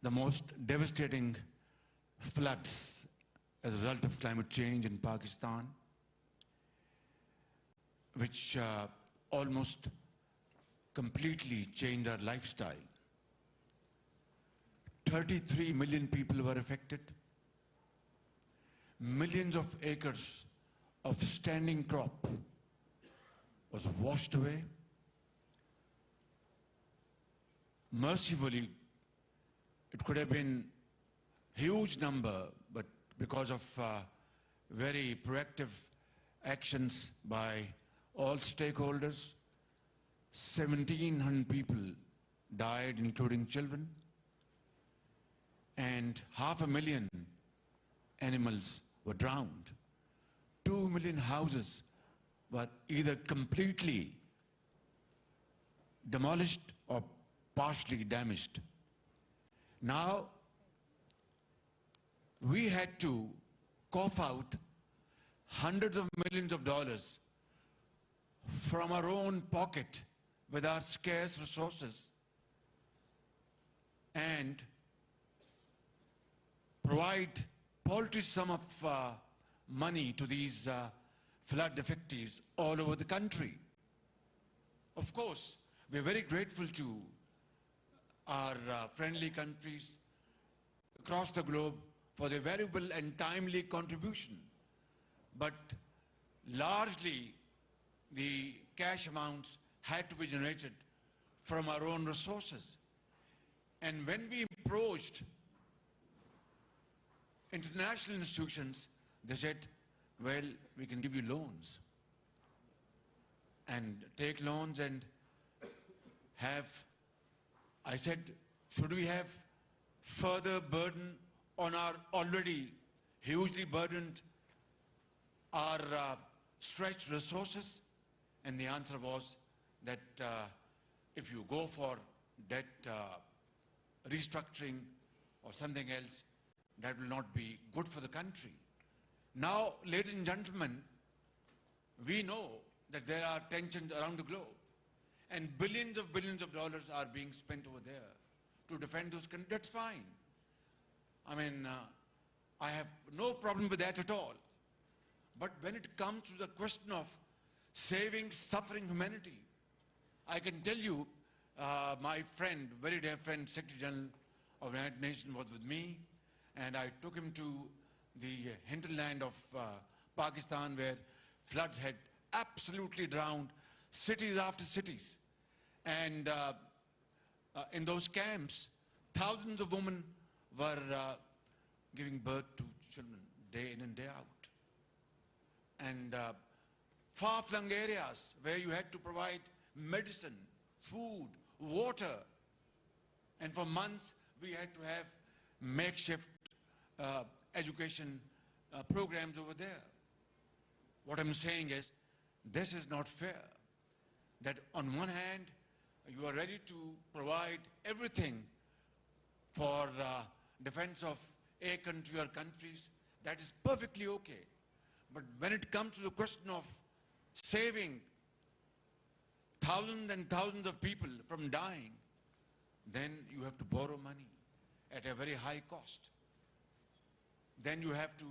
the most devastating floods as a result of climate change in Pakistan, which almost completely changed our lifestyle. 33 million people were affected. Millions of acres of standing crop was washed away. Mercifully, it could have been a huge number, but because of very proactive actions by all stakeholders, 1,700 people died, including children, and 500,000 animals were drowned. 2 million houses were either completely demolished or partially damaged. Now, we had to cough out hundreds of millions of dollars from our own pocket with our scarce resources and provide paltry sum of money to these flood affectees all over the country. Of course, we're very grateful to our friendly countries across the globe for their valuable and timely contribution. But largely, the cash amounts had to be generated from our own resources. And when we approached international institutions, they said, well, we can give you loans and take loans and have, I said, should we have further burden on our already hugely burdened, our stretched resources? And the answer was that if you go for debt restructuring or something else, that will not be good for the country. Now, ladies and gentlemen, we know that there are tensions around the globe, and billions of dollars are being spent over there to defend those countries. That's fine. I mean, I have no problem with that at all. But when it comes to the question of saving suffering humanity, I can tell you, my friend, very dear friend, Secretary General of the United Nations was with me, and I took him to the hinterland of Pakistan, where floods had absolutely drowned cities after cities. And in those camps, thousands of women were giving birth to children day in and day out. And far-flung areas where you had to provide medicine, food, water. And for months, we had to have makeshift education programs over there. What I'm saying is, this is not fair. That on one hand, you are ready to provide everything for defense of a country or countries. That is perfectly okay. But when it comes to the question of saving thousands and thousands of people from dying, then you have to borrow money at a very high cost. Then you have to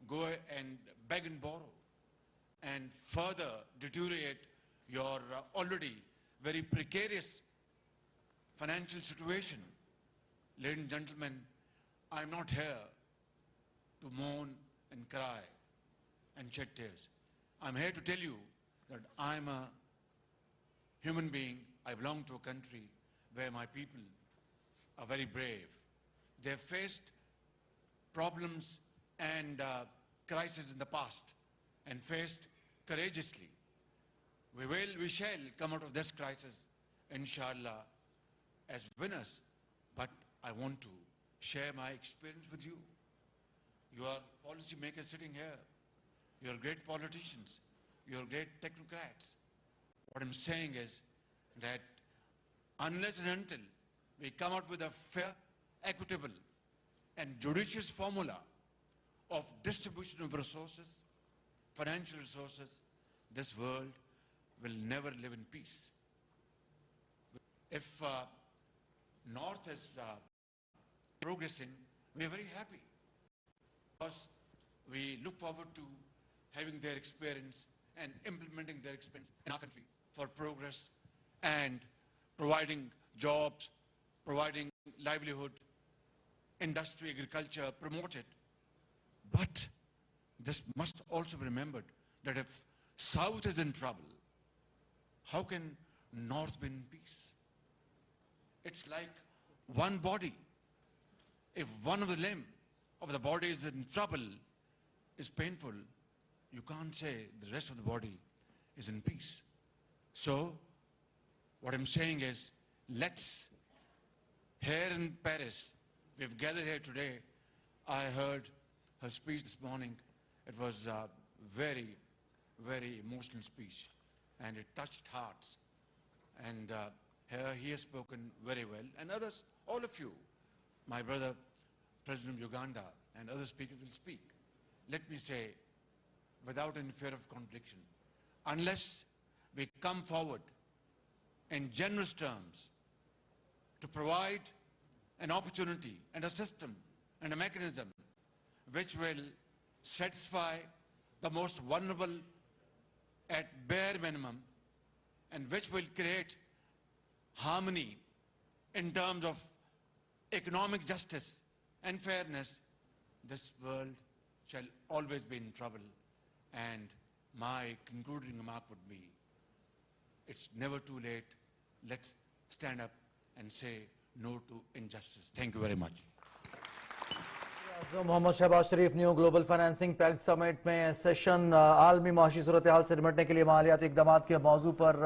go and beg and borrow and further deteriorate your already very precarious financial situation. Ladies and gentlemen, I'm not here to moan and cry and shed tears. I'm here to tell you that I'm a human being. I belong to a country where my people are very brave. They've faced problems and crises in the past and faced courageously. We shall come out of this crisis, inshallah, as winners. But I want to share my experience with you. You are policymakers sitting here. You are great politicians. You are great technocrats. What I'm saying is that unless and until we come out with a fair, equitable, and judicious formula of distribution of resources, financial resources, this world will never live in peace. If North is progressing, we are very happy. Because we look forward to having their experience and implementing their experience in our country for progress and providing jobs, providing livelihood, industry, agriculture, promote it. But this must also be remembered that if South is in trouble, how can North be in peace? It's like one body. If one of the limb of the body is in trouble, is painful, you can't say the rest of the body is in peace. So, what I'm saying is, let's, here in Paris, we've gathered here today. I heard her speech this morning. It was a very, very emotional speech, and it touched hearts. And here he has spoken very well, and others, all of you, my brother, President of Uganda, and other speakers will speak. Let me say, without any fear of contradiction, unless we come forward in generous terms to provide an opportunity and a system and a mechanism which will satisfy the most vulnerable at bare minimum, and which will create harmony in terms of economic justice and fairness, this world shall always be in trouble. And my concluding remark would be, it's never too late. Let's stand up and say no to injustice. Thank you very much. Mohammad Shahbaz Sharif new global financing pact summit में session आलमी माशी सूरत हाल से निपटने के लिए मालियाती इकदाम के मौजू पर